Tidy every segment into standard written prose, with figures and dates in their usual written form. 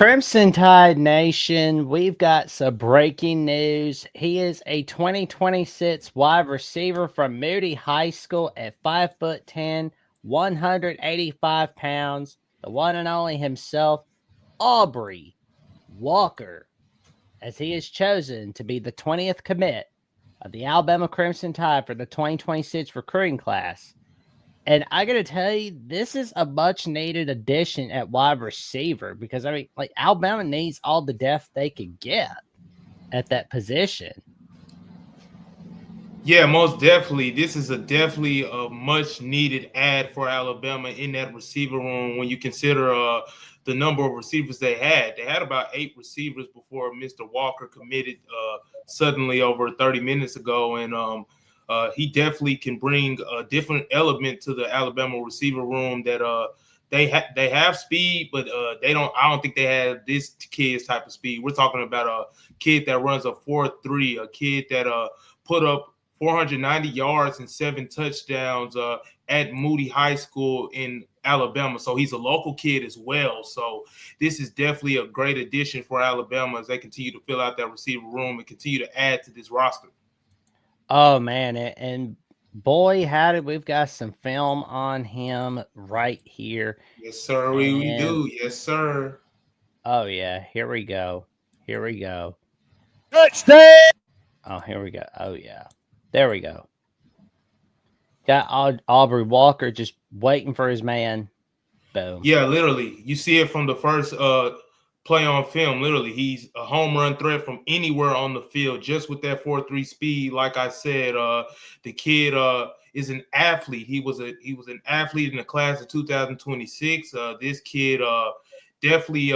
Crimson Tide Nation, we've got some breaking news. He is a 2026 wide receiver from Moody High School at 5'10", 185 pounds. The one and only himself, Aubrey Walker, as he is chosen to be the 20th commit of the Alabama Crimson Tide for the 2026 recruiting class. And I gotta tell you, this is a much needed addition at wide receiver because Alabama needs all the depth they could get at that position. Yeah, most definitely. This is definitely a much needed add for Alabama in that receiver room when you consider the number of receivers they had. They had about 8 receivers before Mr. Walker committed suddenly over 30 minutes ago, and he definitely can bring a different element to the Alabama receiver room that they have speed, but they don't. I don't think they have this kid's type of speed. We're talking about a kid that runs a 4.3, a kid that put up 490 yards and 7 touchdowns at Moody High School in Alabama. So he's a local kid as well. So this is definitely a great addition for Alabama as they continue to fill out that receiver room and continue to add to this roster. Oh man, and boy, how did we've got some film on him right here. Yes, sir. We do. Yes, sir. Oh yeah, here we go. Here we go. Touchdown! Oh, here we go. Oh yeah. There we go. Got Aubrey Walker just waiting for his man. Boom. Yeah, literally. You see it from the first play on film. Literally, he's a home run threat from anywhere on the field, just with that 4.3 speed. Like I said, the kid is an athlete. He was an athlete in the class of 2026. This kid definitely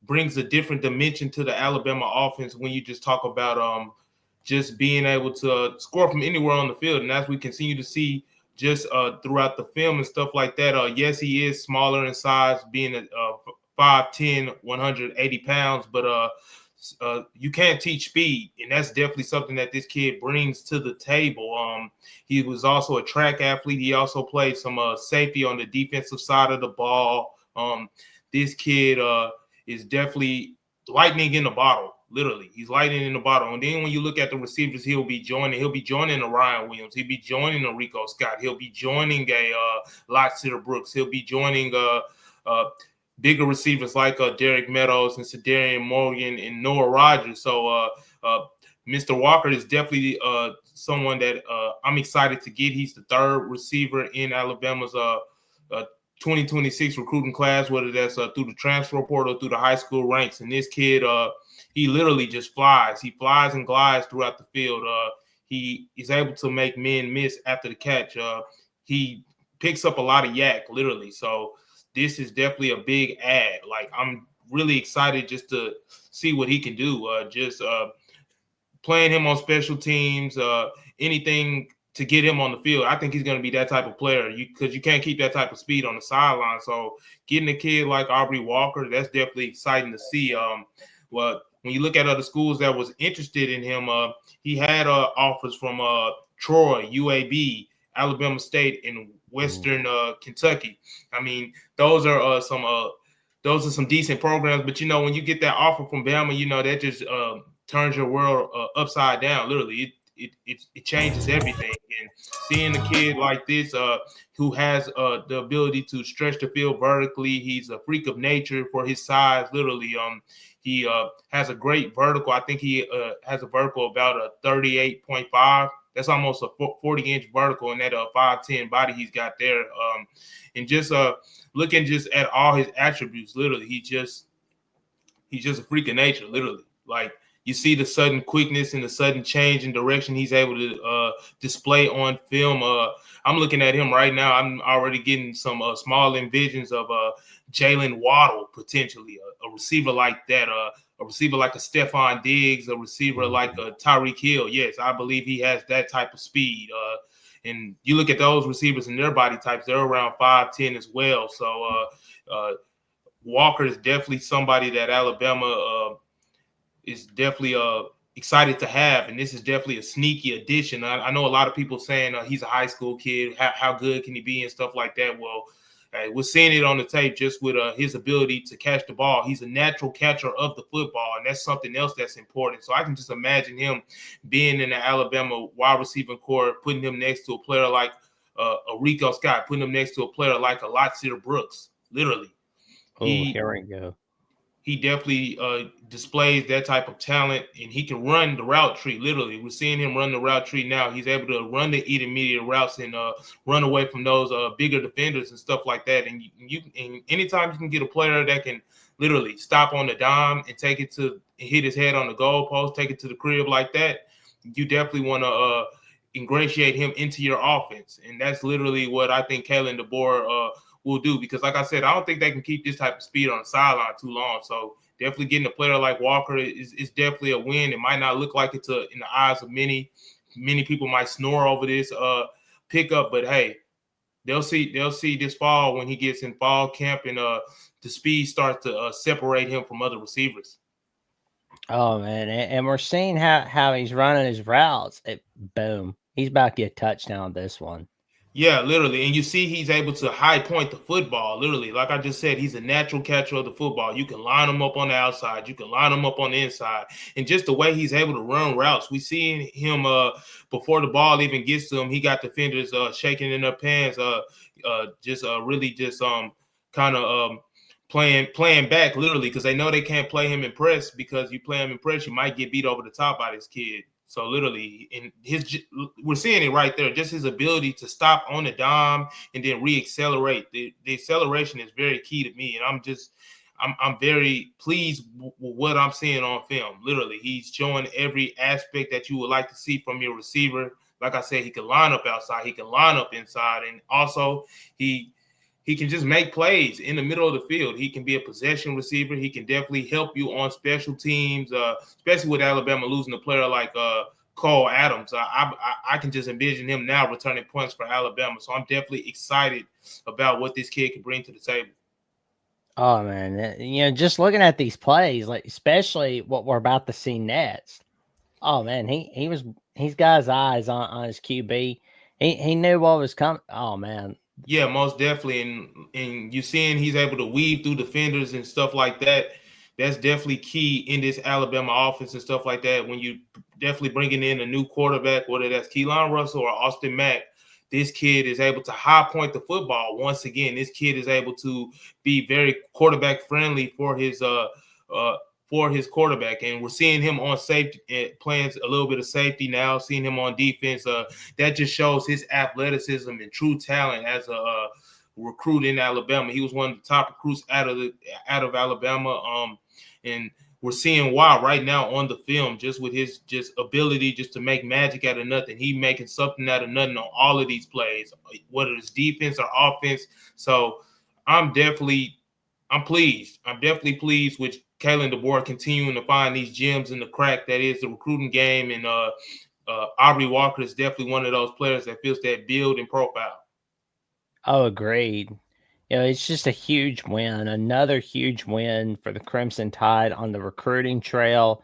brings a different dimension to the Alabama offense when you just talk about just being able to score from anywhere on the field. And as we continue to see just throughout the film and stuff like that, yes, he is smaller in size, being a 5'10", 180 pounds, but you can't teach speed. And that's definitely something that this kid brings to the table. He was also a track athlete. He also played some safety on the defensive side of the ball. This kid is definitely lightning in the bottle. Literally, he's lightning in the bottle. And then when you look at the receivers, he'll be joining a Ryan Williams. He'll be joining a Rico Scott. He'll be joining a Loxter Brooks. He'll be joining bigger receivers like Derek Meadows and Cedarian Morgan and Noah Rogers. So Mr. Walker is definitely someone that I'm excited to get. He's the 3rd receiver in Alabama's 2026 recruiting class, whether that's through the transfer portal or through the high school ranks. And this kid, he literally just flies. He flies and glides throughout the field. He is able to make men miss after the catch. He picks up a lot of yak, literally. So this is definitely a big add. Like, I'm really excited just to see what he can do. Just playing him on special teams, anything to get him on the field. I think he's going to be that type of player because you can't keep that type of speed on the sideline. So getting a kid like Aubrey Walker, that's definitely exciting to see. Well, when you look at other schools that was interested in him, he had offers from Troy, UAB, Alabama State, and Western Kentucky. I mean, those are some decent programs. But when you get that offer from Bama, that just turns your world upside down. Literally, it changes everything. And seeing a kid like this who has the ability to stretch the field vertically, he's a freak of nature for his size. Literally, he has a great vertical. I think he has a vertical about a 38.5. That's almost a 40-inch vertical in that 5'10" body he's got there. And just looking just at all his attributes, literally, he's just a freak of nature, literally. Like, you see the sudden quickness and the sudden change in direction he's able to display on film. I'm looking at him right now. I'm already getting some small envisions of Jalen Waddle, potentially, a receiver like that, a receiver like a Stephon Diggs, a receiver like a Tyreek Hill. Yes, I believe he has that type of speed. And you look at those receivers and their body types, they're around 5'10" as well. So Walker is definitely somebody that Alabama is definitely excited to have, and this is definitely a sneaky addition. I know a lot of people saying he's a high school kid. How good can he be and stuff like that? Well, we're seeing it on the tape just with his ability to catch the ball. He's a natural catcher of the football, and that's something else that's important. So I can just imagine him being in the Alabama wide receiving core, putting him next to a player like a Rico Scott, putting him next to a player like a Lotsier Brooks, literally. Oh, here we go. He definitely displays that type of talent, and he can run the route tree. Literally, we're seeing him run the route tree now. He's able to run the intermediate routes and run away from those bigger defenders and stuff like that. And and anytime you can get a player that can literally stop on the dime and take it to hit his head on the goalpost, take it to the crib like that, you definitely want to ingratiate him into your offense. And that's literally what I think Kalen DeBoer will do, because like I said, I don't think they can keep this type of speed on the sideline too long. So definitely getting a player like Walker is definitely a win. It might not look like it's in the eyes of many people might snore over this pickup, but hey, they'll see this fall when he gets in fall camp and the speed starts to separate him from other receivers. Oh man, and we're seeing how he's running his routes. Boom, he's about to get a touchdown on this one. Yeah, literally. And you see he's able to high point the football. Literally, like I just said, he's a natural catcher of the football. You can line him up on the outside. You can line him up on the inside. And just the way he's able to run routes, we see him before the ball even gets to him, he got defenders shaking in their pants, really just kind of playing back, literally, because they know they can't play him in press, because you play him in press, you might get beat over the top by this kid. So literally, we're seeing it right there. Just his ability to stop on the dime and then reaccelerate. The acceleration is very key to me, and I'm very pleased with what I'm seeing on film. Literally, he's showing every aspect that you would like to see from your receiver. Like I said, he can line up outside, he can line up inside, and also he can just make plays in the middle of the field. He can be a possession receiver. He can definitely help you on special teams, especially with Alabama losing a player like Cole Adams. I can just envision him now returning points for Alabama. So I'm definitely excited about what this kid can bring to the table. Oh man, just looking at these plays, like especially what we're about to see next. Oh man, he's got his eyes on his QB. He knew what was coming. Oh man. Yeah, most definitely. And you seeing he's able to weave through defenders and stuff like that. That's definitely key in this Alabama offense and stuff like that. When you definitely bringing in a new quarterback, whether that's Keelan Russell or Austin Mack, this kid is able to high point the football. Once again, this kid is able to be very quarterback friendly for his quarterback. And we're seeing him on safety, playing a little bit of safety now, seeing him on defense. That just shows his athleticism and true talent as a recruit in Alabama. He was one of the top recruits out of Alabama. And we're seeing why right now on the film, just with his ability just to make magic out of nothing. He making something out of nothing on all of these plays, whether it's defense or offense. So I'm definitely pleased. I'm definitely pleased with Kalen DeBoer continuing to find these gems in the crack that is the recruiting game. And Aubrey Walker is definitely one of those players that fits that build and profile. Oh, agreed. It's just a huge win, another huge win for the Crimson Tide on the recruiting trail.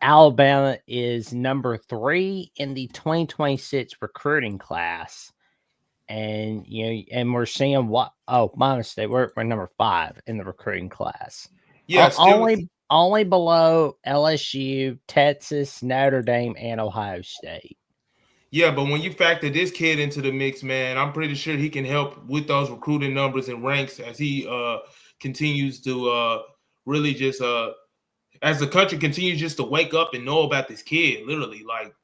Alabama is number 3 in the 2026 recruiting class. And and we're seeing my mistake. We're number 5 in the recruiting class. Yeah, only below LSU, Texas, Notre Dame, and Ohio State. Yeah, but when you factor this kid into the mix, man, I'm pretty sure he can help with those recruiting numbers and ranks as he continues to really just as the country continues just to wake up and know about this kid, literally. Like,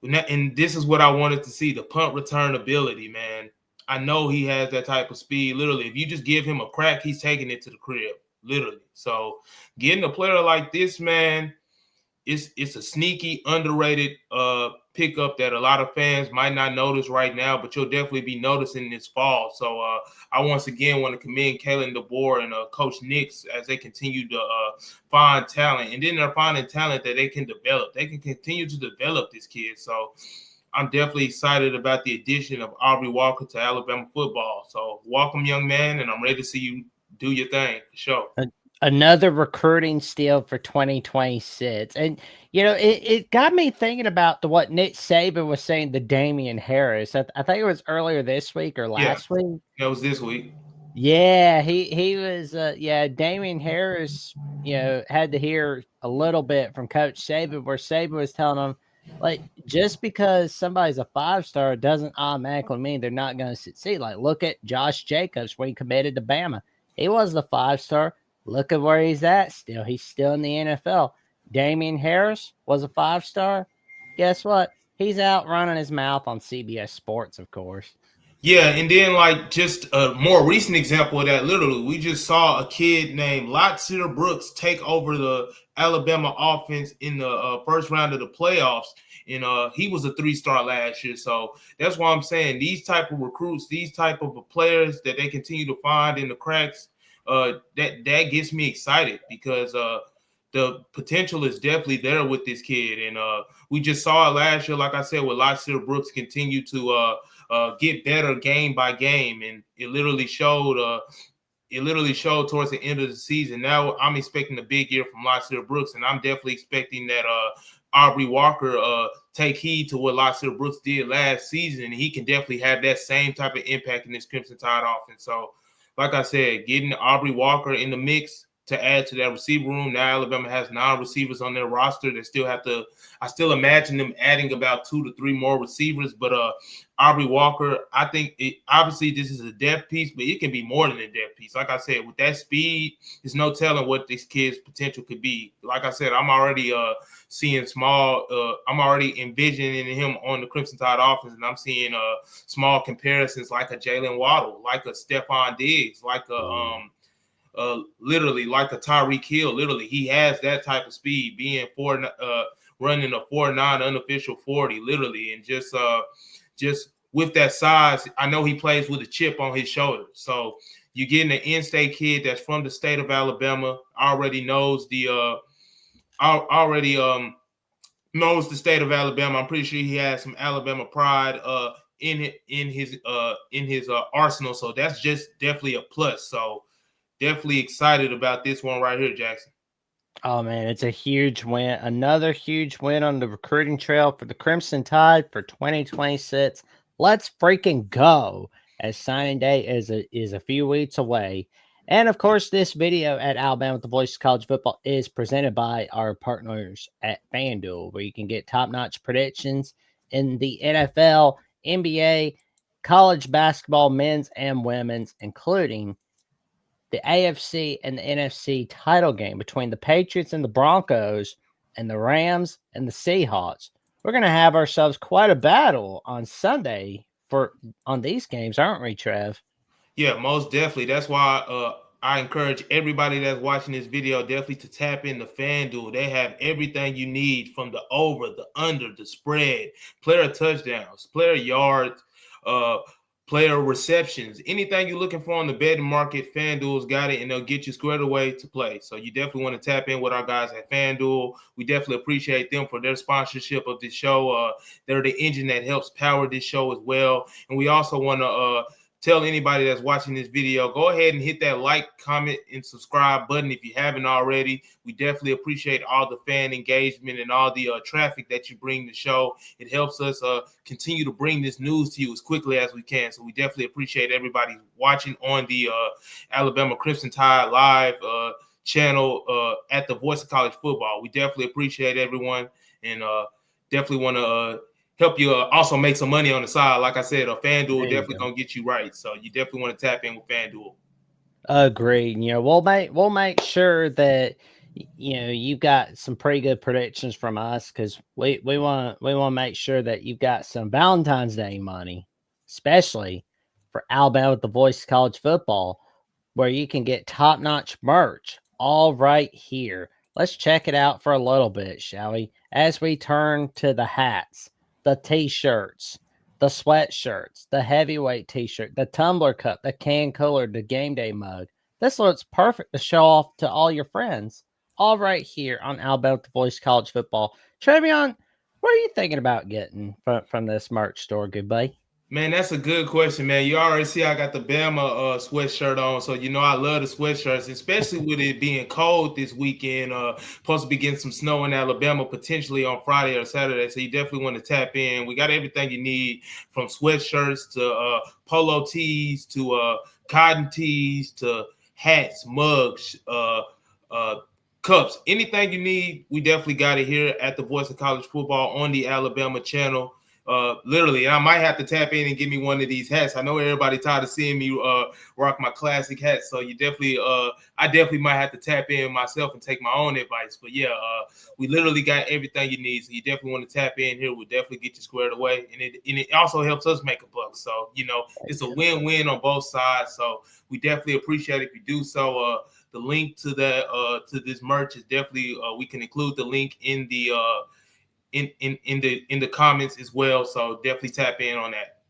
and this is what I wanted to see, the punt return ability, man. I know he has that type of speed. Literally, if you just give him a crack, he's taking it to the crib, literally. So getting a player like this, man, it's a sneaky, underrated pickup that a lot of fans might not notice right now, but you'll definitely be noticing this fall. So I once again want to commend Kalen DeBoer and Coach Nix as they continue to find talent. And then they're finding talent that they can develop. They can continue to develop this kid. So I'm definitely excited about the addition of Aubrey Walker to Alabama football. So welcome, young man, and I'm ready to see you do your thing for sure. Another recruiting steal for 2026. And, it got me thinking about what Nick Saban was saying to Damian Harris. I think it was earlier this week or last week. That was this week. Yeah, he was Damian Harris, had to hear a little bit from Coach Saban where Saban was telling him, like, just because somebody's a 5-star doesn't automatically mean they're not going to succeed. Like, look at Josh Jacobs when he committed to Bama. He was a 5-star. Look at where he's at still. He's still in the NFL. Damian Harris was a 5-star. Guess what? He's out running his mouth on CBS Sports, of course. Yeah, and then like just a more recent example of that, literally, we just saw a kid named Lotsier Brooks take over the Alabama offense in the first round of the playoffs, and he was a 3-star last year. So that's why I'm saying these type of recruits, these type of players that they continue to find in the cracks, that gets me excited because the potential is definitely there with this kid, and we just saw it last year. Like I said, with Lotsier Brooks continue to get better game by game, and it literally showed. It literally showed towards the end of the season. Now I'm expecting a big year from Lotsier Brooks, and I'm definitely expecting that Aubrey Walker take heed to what Lotsier Brooks did last season, and he can definitely have that same type of impact in this Crimson Tide offense. So, like I said, getting Aubrey Walker in the mix to add to that receiver room. Now Alabama has 9 receivers on their roster. They still have to. I still imagine them adding about 2 to 3 more receivers, but Aubrey Walker, I think obviously this is a depth piece, but it can be more than a depth piece. Like I said, with that speed, there's no telling what this kid's potential could be. Like I said, I'm already seeing small. I'm already envisioning him on the Crimson Tide offense, and I'm seeing small comparisons like a Jalen Waddle, like a Stephon Diggs, like a literally like a Tyreek Hill. Literally, he has that type of speed, being running a 4.9 unofficial 40, literally, and just with that size, I know he plays with a chip on his shoulder. So you're getting an in-state kid that's from the state of Alabama, already knows the knows the state of Alabama. I'm pretty sure he has some Alabama pride in his arsenal. So that's just definitely a plus. So definitely excited about this one right here, Jackson. Oh man, it's a huge win. Another huge win on the recruiting trail for the Crimson Tide for 2026. Let's freaking go! As signing day is a few weeks away. And of course, this video at Alabama with the Voice of College Football is presented by our partners at FanDuel, where you can get top-notch predictions in the NFL, NBA, college basketball, men's and women's, including the AFC and the NFC title game between the Patriots and the Broncos and the Rams and the Seahawks. We're going to have ourselves quite a battle on Sunday on these games, aren't we, Trev? Yeah, most definitely. That's why I encourage everybody that's watching this video definitely to tap into FanDuel. They have everything you need from the over, the under, the spread, player touchdowns, player yards, player receptions, anything you're looking for on the betting market. FanDuel's got it, and they'll get you squared away to play. So you definitely want to tap in with our guys at FanDuel. We definitely appreciate them for their sponsorship of this show. They're the engine that helps power this show as well. And we also want to tell anybody that's watching this video, go ahead and hit that like, comment, and subscribe button if you haven't already. We definitely appreciate all the fan engagement and all the traffic that you bring to the show. It helps us continue to bring this news to you as quickly as we can. So we definitely appreciate everybody watching on the Alabama Crimson Tide live channel at the Voice of College Football. We definitely appreciate everyone, and definitely want to help you also make some money on the side. Like I said, FanDuel definitely gonna get you right. So you definitely want to tap in with FanDuel. Agreed. We'll make sure that you've got some pretty good predictions from us because we want to make sure that you've got some Valentine's Day money, especially for Alabama with the Voice of College Football, where you can get top-notch merch all right here. Let's check it out for a little bit, shall we? As we turn to the hats, the t-shirts, the sweatshirts, the heavyweight t-shirt, the tumbler cup, the can cooler, the game day mug. This looks perfect to show off to all your friends. All right here on Alabama the Voice College Football. Trevion, what are you thinking about getting from this merch store, good buddy? Man, that's a good question, man. You already see I got the Bama sweatshirt on, so you know I love the sweatshirts, especially with it being cold this weekend. Supposed to be getting some snow in Alabama potentially on Friday or Saturday, so you definitely want to tap in. We got everything you need from sweatshirts to polo tees to cotton tees to hats, mugs, uh, cups, anything you need. We definitely got it here at the Voice of College Football on the Alabama channel. Literally, I might have to tap in and give me one of these hats. I know everybody tired of seeing me rock my classic hats, so you definitely, I definitely might have to tap in myself and take my own advice. But yeah, we literally got everything you need, so you definitely want to tap in here. We'll definitely get you squared away, and it also helps us make a buck. So you know, it's a win-win on both sides. So we definitely appreciate it if you do so. The link to to this merch is definitely we can include the link in the in the comments as well. So definitely tap in on that.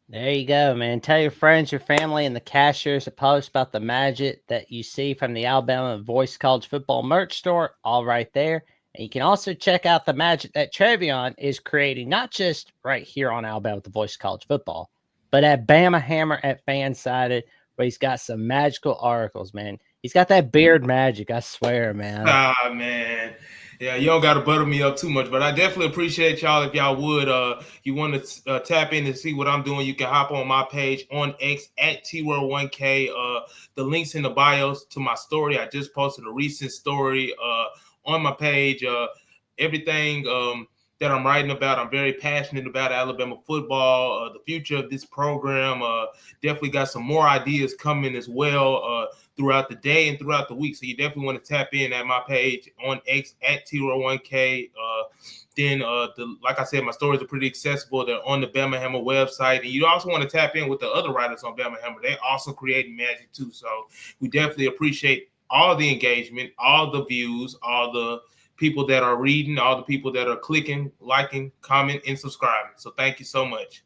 There you go, man. Tell your friends, your family, and the cashiers to post about the magic that you see from the Alabama Voice College Football merch store, all right there. And you can also check out the magic that Trevion is creating, not just right here on Alabama with the Voice College Football, but at Bama Hammer at Fansided, where he's got some magical articles, man. He's got that beard magic, I swear, man. Ah, man. Yeah, you don't got to butter me up too much, but I definitely appreciate y'all. If y'all would, you want to tap in and see what I'm doing, you can hop on my page on X at TWorld1K. The links in the bios to my story. I just posted a recent story on my page. Everything that I'm writing about, I'm very passionate about Alabama football, the future of this program. Definitely got some more ideas coming as well throughout the day and throughout the week. So you definitely want to tap in at my page on X at TWorld1K. Then, like I said, my stories are pretty accessible. They're on the Bama Hammer website. And you also want to tap in with the other writers on Bama Hammer. They're also creating magic too. So we definitely appreciate all the engagement, all the views, all the people that are reading, all the people that are clicking, liking, comment, and subscribing. So thank you so much.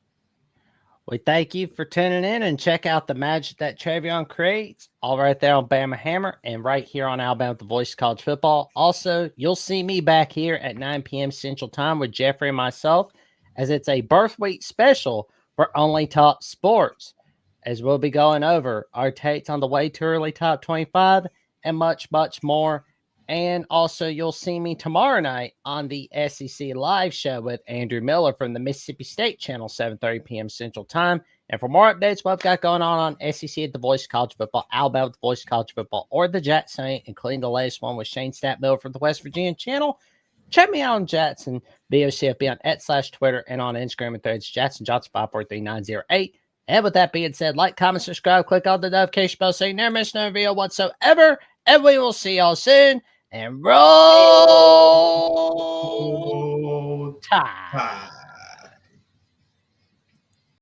We thank you for tuning in and check out the magic that Trevion creates, all right there on Bama Hammer and right here on Alabama the Voice of College Football. Also, you'll see me back here at 9 p.m. Central Time with Jeffrey and myself, as it's a birth week special for Only Top Sports, as we'll be going over our takes on the way too early top 25 and much, much more. And also, you'll see me tomorrow night on the SEC Live Show with Andrew Miller from the Mississippi State Channel, 7:30 p.m. Central Time. And for more updates, what I've got going on SEC at the Voice of College Football, Alabama at the Voice of College Football, or the Jackson, including the latest one with Shane Statmiller from the West Virginia Channel, check me out on Jackson, VOCFB on @/Twitter and on Instagram and Threads, Jackson Johnson 543-908. And with that being said, like, comment, subscribe, click on the notification bell so you never miss no video whatsoever. And we will see y'all soon. And roll Tide.